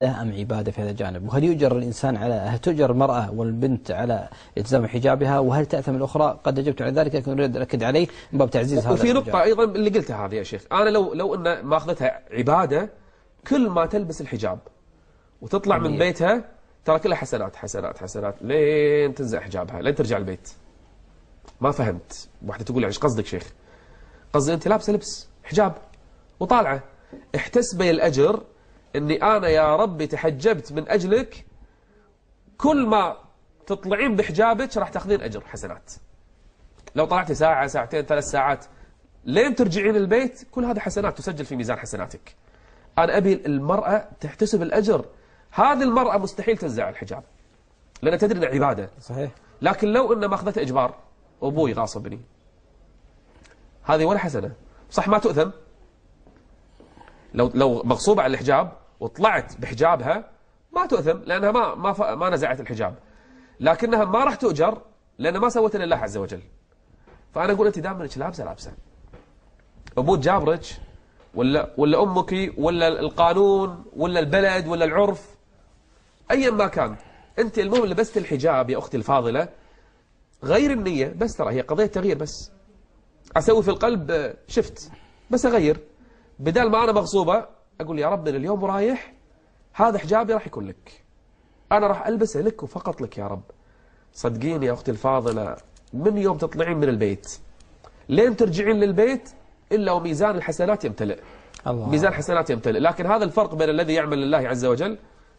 أم عبادة في هذا الجانب؟ وهل يؤجر الإنسان على، هل تؤجر المرأة والبنت على التزام حجابها، وهل تأثم الأخرى؟ قد أجبت على ذلك لكن أريد أكد عليه من باب تعزيز هذا وفي المجال. نقطة أيضا اللي قلتها هذه يا شيخ، أنا لو أن ماخذتها عبادة، كل ما تلبس الحجاب وتطلع من بيتها ترى كلها حسنات حسنات حسنات لين تنزع حجابها لين ترجع البيت. ما فهمت. واحدة تقول ايش قصدك شيخ؟ قصدي أنت لابسة لبس حجاب وطالعة، احتسبي الأجر اني انا يا ربي تحجبت من اجلك، كل ما تطلعين بحجابك راح تاخذين اجر حسنات. لو طلعتي ساعة ساعتين 3 ساعات لين ترجعين البيت، كل هذا حسنات تسجل في ميزان حسناتك. انا ابي المرأة تحتسب الاجر. هذه المرأة مستحيل تنزع الحجاب لان تدري انه عبادة. صحيح. لكن لو انه ماخذته اجبار، ابوي غاصبني، هذه ولا حسنة. صح ما تؤثم، لو مغصوبة على الحجاب وطلعت بحجابها ما تؤثم لأنها ما نزعت الحجاب، لكنها ما راح تؤجر لأنها ما سوت لله عز وجل. فأنا أقول أنت دائما أنك لابسة، أبوك جابرك ولا أمك ولا القانون ولا البلد ولا العرف أيا ما كان، أنت المهم لبست الحجاب يا أختي الفاضلة. غير النية بس، ترى هي قضية تغيير بس. أسوي في القلب شفت بس أغير، بدال ما أنا مغصوبة أقول يا رب من اليوم ورايح هذا حجابي راح يكون لك، أنا راح ألبسه لك وفقط لك يا رب. صدقيني يا أختي الفاضلة، من يوم تطلعين من البيت لين ترجعين للبيت إلا وميزان الحسنات يمتلئ. الله. ميزان الحسنات يمتلئ. لكن هذا الفرق بين الذي يعمل لله عز وجل،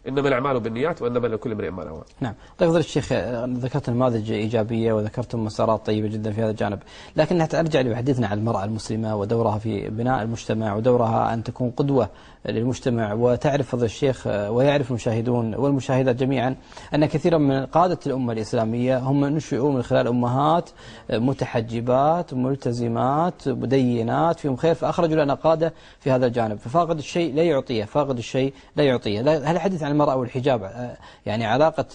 إنما الأعمال بالنيات وإنما لكل امرئ ما نوى. نعم. طيب فضيلة الشيخ، ذكرت نماذج إيجابية وذكرتم مسارات طيبة جدا في هذا الجانب، لكن حتى أرجع لحديثنا عن المرأة المسلمة ودورها في بناء المجتمع ودورها أن تكون قدوة للمجتمع. وتعرف فضيلة الشيخ ويعرف المشاهدون والمشاهدات جميعا أن كثيرا من قادة الأمة الإسلامية هم نشئوا من خلال أمهات متحجبات ملتزمات مدينات فيهم خير، فأخرجوا لنا قادة في هذا الجانب. ففاقد الشيء لا يعطيه، فاقد الشيء لا يعطيه. هل الحديث عن المرأة والحجاب يعني علاقة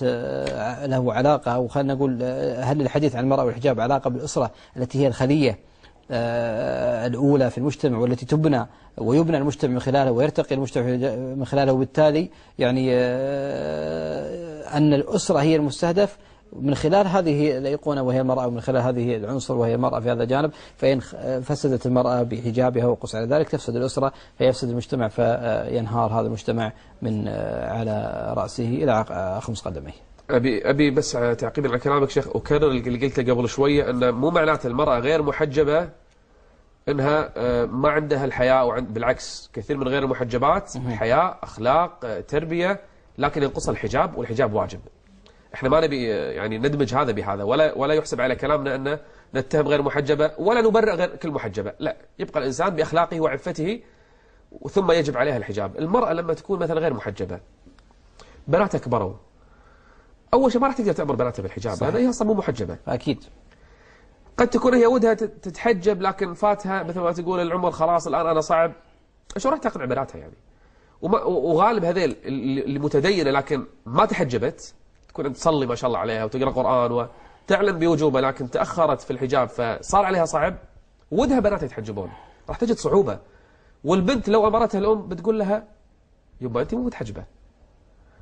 له علاقة، أو خلينا نقول هل الحديث عن المرأة والحجاب علاقة بالأسرة التي هي الخلية الأولى في المجتمع والتي تبنى ويبنى المجتمع من خلالها ويرتقي المجتمع من خلالها، وبالتالي يعني أن الأسرة هي المستهدف من خلال هذه الأيقونة وهي المرأة، ومن خلال هذه العنصر وهي المرأة في هذا الجانب. فإن فسدت المرأة بحجابها وقص على ذلك تفسد الأسرة فيفسد المجتمع، فينهار هذا المجتمع من على رأسه إلى خمس قدميه. أبي بس تعقيبا على كلامك شيخ، أكرر اللي قلته قبل شوية، أن مو معناته المرأة غير محجبة أنها ما عندها الحياء، بالعكس كثير من غير المحجبات حياء أخلاق تربية، لكن ينقص الحجاب، والحجاب واجب. احنا ما نبي يعني ندمج هذا بهذا، ولا يحسب على كلامنا أن نتهم غير محجبة ولا نبرئ غير كل محجبة، لا، يبقى الإنسان بأخلاقه وعفته ثم يجب عليها الحجاب. المرأة لما تكون مثلا غير محجبة، بناتها كبروا، أول شيء ما راح تقدر تأمر بناتها بالحجاب لأن هي أصلا مو محجبة. أكيد. قد تكون هي ودها تتحجب لكن فاتها مثل ما تقول العمر، خلاص الآن أنا صعب، شو راح تقنع بناتها يعني؟ وغالب هذيل اللي متدينة لكن ما تحجبت، تكون تصلي ما شاء الله عليها وتقرأ قرآن وتعلم بوجوبه، لكن تأخرت في الحجاب فصار عليها صعب، ودها بناتها يتحجبون، راح تجد صعوبة. والبنت لو أمرتها الأم بتقول لها يبا أنت مو متحجبة،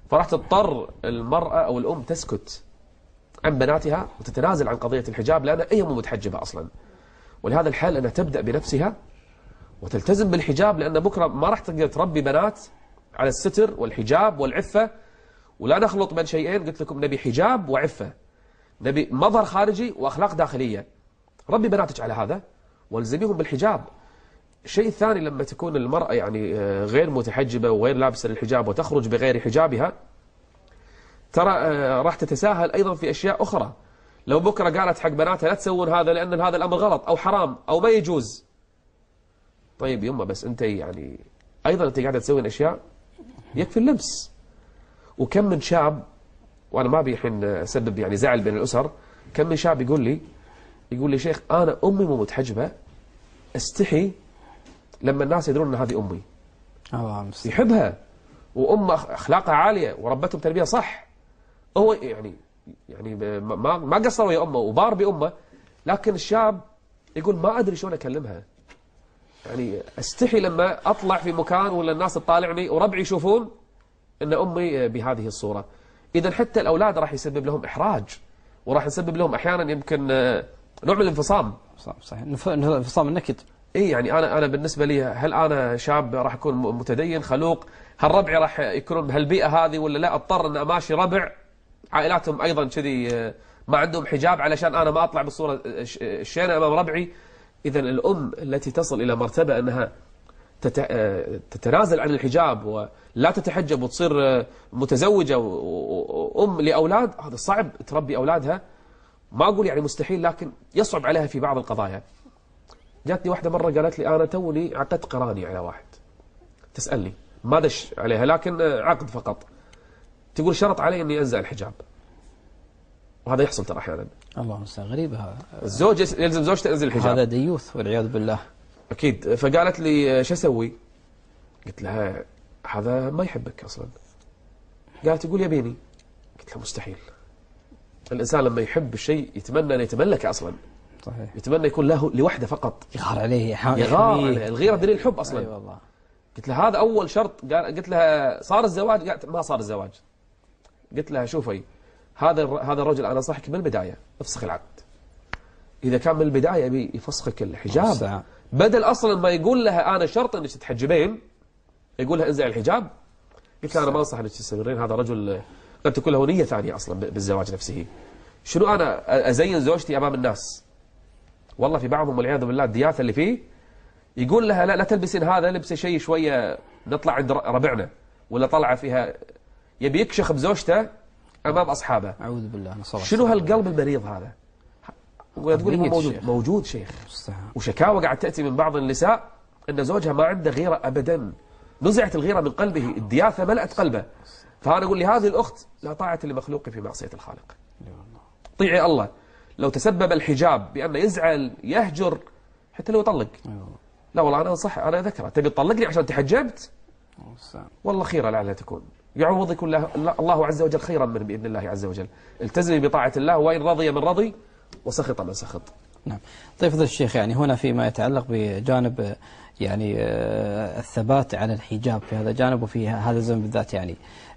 فراح تضطر المرأة أو الأم تسكت عن بناتها وتتنازل عن قضية الحجاب لأنها هي مو متحجبة أصلا. ولهذا الحال أنها تبدأ بنفسها وتلتزم بالحجاب، لأن بكرة ما راح تقدر تربي بنات على الستر والحجاب والعفة. ولا نخلط بين شيئين، قلت لكم نبي حجاب وعفة، نبي مظهر خارجي وأخلاق داخلية. ربي بناتك على هذا والزميهم بالحجاب. الشيء الثاني، لما تكون المرأة يعني غير متحجبة وغير لابسة الحجاب وتخرج بغير حجابها، ترى راح تتساهل أيضا في أشياء أخرى. لو بكرة قالت حق بناتها لا تسوون هذا لأن هذا الأمر غلط أو حرام أو ما يجوز، طيب يمه بس أنت يعني أيضا أنت قاعدة تسوين أشياء يكفي اللبس. وكم من شاب، وأنا ما أبي الحين أسبب يعني زعل بين الأسر، كم من شاب يقول لي شيخ أنا أمي مو متحجبة، استحي لما الناس يدرون أن هذه أمي. يحبها وأم أخلاقها عالية وربتهم تربية صح، هو يعني ما قصر ويا أمه وبار بأمه، لكن الشاب يقول ما أدري شلون أكلمها، يعني أستحي لما أطلع في مكان ولا الناس تطالعني وربعي يشوفون أن أمي بهذه الصورة. إذا حتى الأولاد راح يسبب لهم إحراج، وراح يسبب لهم أحيانا يمكن نوع من الانفصام. صحيح، انفصام النكد. اي يعني انا بالنسبه لي، هل انا شاب راح اكون متدين خلوق؟ هل ربعي راح يكونون بهالبيئه هذه ولا لا؟ اضطر ان اماشي ربع عائلاتهم ايضا كذي ما عندهم حجاب علشان انا ما اطلع بالصوره الشينه امام ربعي. اذا الام التي تصل الى مرتبه انها تتنازل عن الحجاب ولا تتحجب وتصير متزوجه وام لاولاد، هذا صعب تربي اولادها. ما اقول يعني مستحيل، لكن يصعب عليها في بعض القضايا. جاتني واحدة مرة قالت لي أنا توني عقدت قراني على واحد، تسألني ما دش عليها لكن عقد فقط، تقول شرط علي أني أنزع الحجاب، وهذا يحصل ترى أحيانا. الله المستعان، غريبة هذا. الزوج يلزم زوجته تنزل الحجاب، هذا ديوث والعياذ بالله. أكيد. فقالت لي شو أسوي؟ قلت لها هذا ما يحبك أصلا. قالت يقول يبيني. قلت لها مستحيل، الإنسان لما يحب الشيء يتمنى أن يتملكه أصلا. صحيح. يتمنى يكون له لوحده فقط. يغار عليه، يغار عليه. الغيرة دليل الحب أصلا. أي والله. قلت لها هذا أول شرط. قلت لها صار الزواج؟ قالت ما صار الزواج. قلت لها شوفي، هذا الرجل أنا أنصحك من البداية افسخ العقد. إذا كان من البداية يبي يفسخك الحجاب، بدل أصلا ما يقول لها أنا شرط أنك تتحجبين، يقول لها انزعي الحجاب. قلت لها أنا ما أنصح أنك تستمرين، هذا رجل قد تكون له نية ثانية أصلا بالزواج نفسه. شنو أنا أزين زوجتي أمام الناس؟ والله في بعضهم والعياذ بالله الدياثة اللي فيه يقول لها لا تلبسين هذا، لبسي شيء شوية نطلع عند ربعنا، ولا طلعة فيها يبي يكشخ بزوجته أمام أصحابه. أعوذ بالله. شنو هالقلب المريض هذا؟ وتقول موجود شيخ. وشكاوى قاعد تأتي من بعض النساء أن زوجها ما عنده غيرة أبدا، نزعت الغيرة من قلبه، الدياثة ملأت قلبه. فأنا أقول لهذه الأخت لا طاعة لمخلوق في معصية الخالق. طيعي الله. لو تسبب الحجاب بأنه يزعل يهجر حتى لو يطلق، لا والله أنا أنصح، أنا أذكره تبي تطلقني عشان تحجبت، والله خيرا لعلها تكون، يعوضك الله عز وجل خيرا من بإذن الله عز وجل. التزمي بطاعة الله، وإن رضي من رضي وسخط من سخط. نعم. طيب فضيلة الشيخ، يعني هنا فيما يتعلق بجانب يعني الثبات على الحجاب في هذا الجانب وفي هذا الزمن بالذات، يعني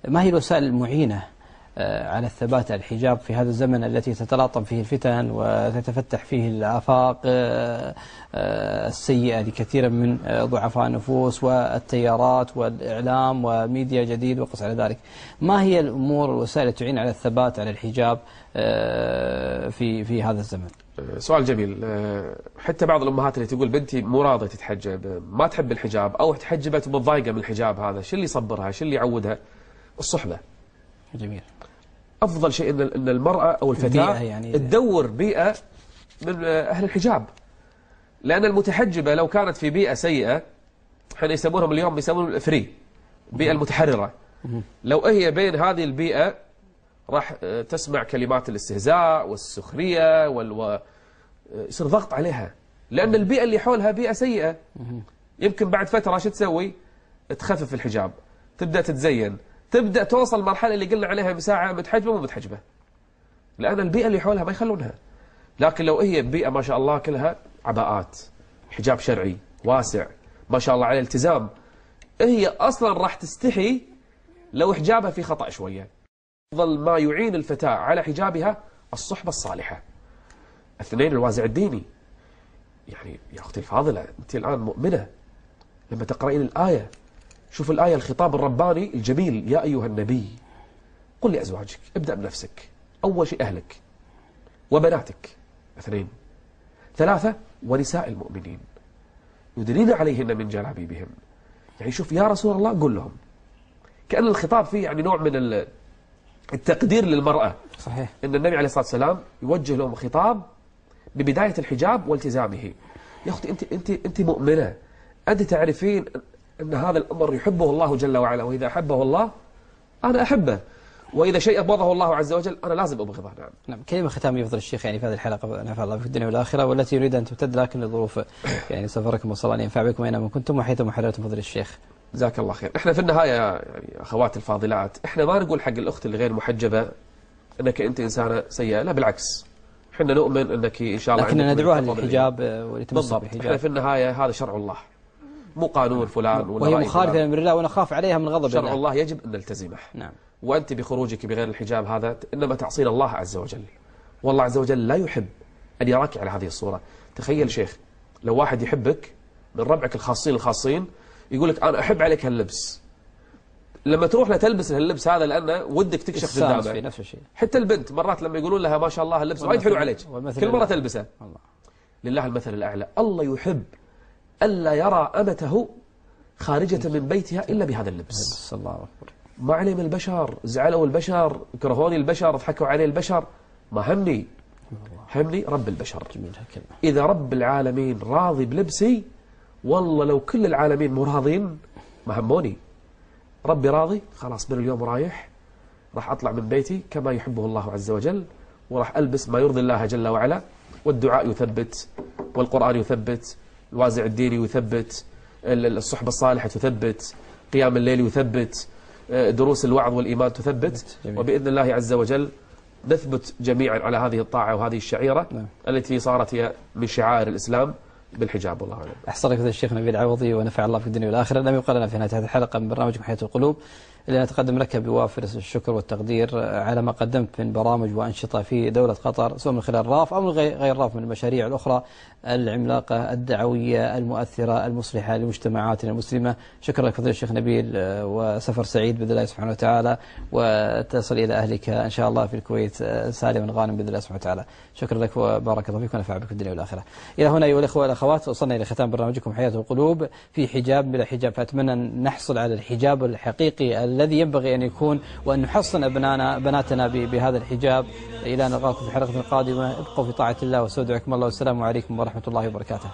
ما هي الوسائل المعينة على الثبات على الحجاب في هذا الزمن التي تتلاطم فيه الفتن وتتفتح فيه الآفاق السيئة لكثير من ضعفاء النفوس والتيارات والإعلام وميديا جديد وقس على ذلك؟ ما هي الأمور والوسائل التي تعين على الثبات على الحجاب في هذا الزمن؟ سؤال جميل. حتى بعض الأمهات اللي تقول بنتي مو راضية تتحجب، ما تحب الحجاب أو تحجبت ومتضايقة من الحجاب، هذا شو اللي يصبرها؟ شو اللي يعودها؟ الصحبة. جميل. أفضل شيء إن المرأة أو الفتاة يعني تدور بيئة من أهل الحجاب، لأن المتحجبة لو كانت في بيئة سيئة، احنا يسمونهم اليوم يسمونهم الفري، بيئة المتحررة، لو هي بين هذه البيئة راح تسمع كلمات الاستهزاء والسخرية يصير ضغط عليها، لأن البيئة اللي حولها بيئة سيئة. يمكن بعد فترة شو تسوي؟ تخفف الحجاب، تبدأ تتزين، تبدأ توصل المرحلة اللي قلنا عليها مساعة متحجبة ومو متحجبة، لأن البيئة اللي حولها ما يخلونها. لكن لو هي بيئة ما شاء الله كلها عباءات، حجاب شرعي واسع، ما شاء الله على الالتزام، هي أصلا راح تستحي لو حجابها في خطأ شوية. أفضل ما يعين الفتاة على حجابها الصحبة الصالحة. اثنين، الوازع الديني. يعني يا أختي الفاضلة، أنت الآن مؤمنة، لما تقرأين الآية، شوف الآية، الخطاب الرباني الجميل، يا أيها النبي قل لأزواجك، ابدأ بنفسك، أول شيء أهلك وبناتك، اثنين. ثلاثة، ونساء المؤمنين يدنين عليهن من جلابيبهن. يعني شوف يا رسول الله قل لهم، كأن الخطاب فيه يعني نوع من التقدير للمرأة. صحيح. إن النبي عليه الصلاة والسلام يوجه لهم خطاب ببداية الحجاب والتزامه. يا أختي أنت مؤمنة، أنت تعرفين أن هذا الأمر يحبه الله جل وعلا، وإذا أحبه الله أنا أحبه، وإذا شيء أبغضه الله عز وجل أنا لازم أبغضه. نعم. كلمة ختام يفضل الشيخ يعني في هذه الحلقة، نفع الله في الدنيا والآخرة، والتي يريد أن تمتد لكن لظروف يعني سفركم وصلى الله أن ينفع بكم أينما كنتم وحيثما حللتم. فضل الشيخ جزاك الله خير. احنا في النهاية يعني أخوات الفاضلات، احنا ما نقول حق الأخت اللي غير محجبة أنك أنت إنسانة سيئة، لا بالعكس، احنا نؤمن أنك إن شاء الله، لكن ندعوها للحجاب ولتمسك بالضبط. بالحجاب. احنا في النهاية هذا شرع الله، مو قانون فلان ولا وهي رأي مخالفة فلان. لأمر الله ونخاف عليها من غضب شرع الله يجب أن نلتزمه. نعم. وأنت بخروجك بغير الحجاب هذا إنما تعصين الله عز وجل، والله عز وجل لا يحب أن يراك على هذه الصورة. تخيل شيخ لو واحد يحبك من ربعك الخاصين يقول لك أنا أحب عليك هاللبس، لما تروح لتلبس هاللبس هذا لأنه ودك تكشف قدامه. نفس الشيء. حتى البنت مرات لما يقولون لها ما شاء الله اللبس وايد حلو عليك كل مرة تلبسه. الله. لله المثل الأعلى. الله يحب ألا يرى أمته خارجة من بيتها إلا بهذا اللبس. الله أكبر. ما عليه من البشر، زعلوا البشر، كرهوني البشر، ضحكوا عليه البشر، ما همني رب البشر. إذا رب العالمين راضي بلبسي، والله لو كل العالمين مو راضين ما هموني. ربي راضي خلاص، من اليوم رايح راح أطلع من بيتي كما يحبه الله عز وجل، وراح ألبس ما يرضي الله جل وعلا. والدعاء يثبت، والقرآن يثبت، الوازع الديني يثبت، الصحبة الصالحة تثبت، قيام الليل يثبت، دروس الوعظ والإيمان تثبت. وبإذن الله عز وجل نثبت جميعا على هذه الطاعة وهذه الشعيرة التي صارت هي من شعائر الإسلام بالحجاب. والله أعلم. أحسن لك الشيخ نبيل العوضي ونفع الله في الدنيا والآخرة. لم يبقى لنا في نهاية هذه الحلقة من برنامجكم حياة القلوب اللي نتقدم لك بوافر الشكر والتقدير على ما قدمت من برامج وأنشطة في دولة قطر، سواء من خلال راف أو من غير راف، من المشاريع الأخرى العملاقة الدعوية المؤثرة المصلحة لمجتمعاتنا المسلمة. شكرا لك فضيلة الشيخ نبيل، وسفر سعيد بإذن الله سبحانه وتعالى، وتصل إلى أهلك إن شاء الله في الكويت سالما غانم بإذن الله سبحانه وتعالى. شكرا لك وبارك الله فيك ونفع بك في الدنيا والآخرة. إلى هنا أيها الأخوة والأخوات وصلنا إلى ختام برنامجكم حياة القلوب في حجاب بلا حجاب. فأتمنى أن نحصل على الحجاب الحقيقي الذي ينبغي أن يكون، وأن نحصن بناتنا بهذا الحجاب. إلى أن نلقاكم في حلقة قادمة، ابقوا في طاعة الله واستودعكم الله، والسلام عليكم ورحمة الله وبركاته.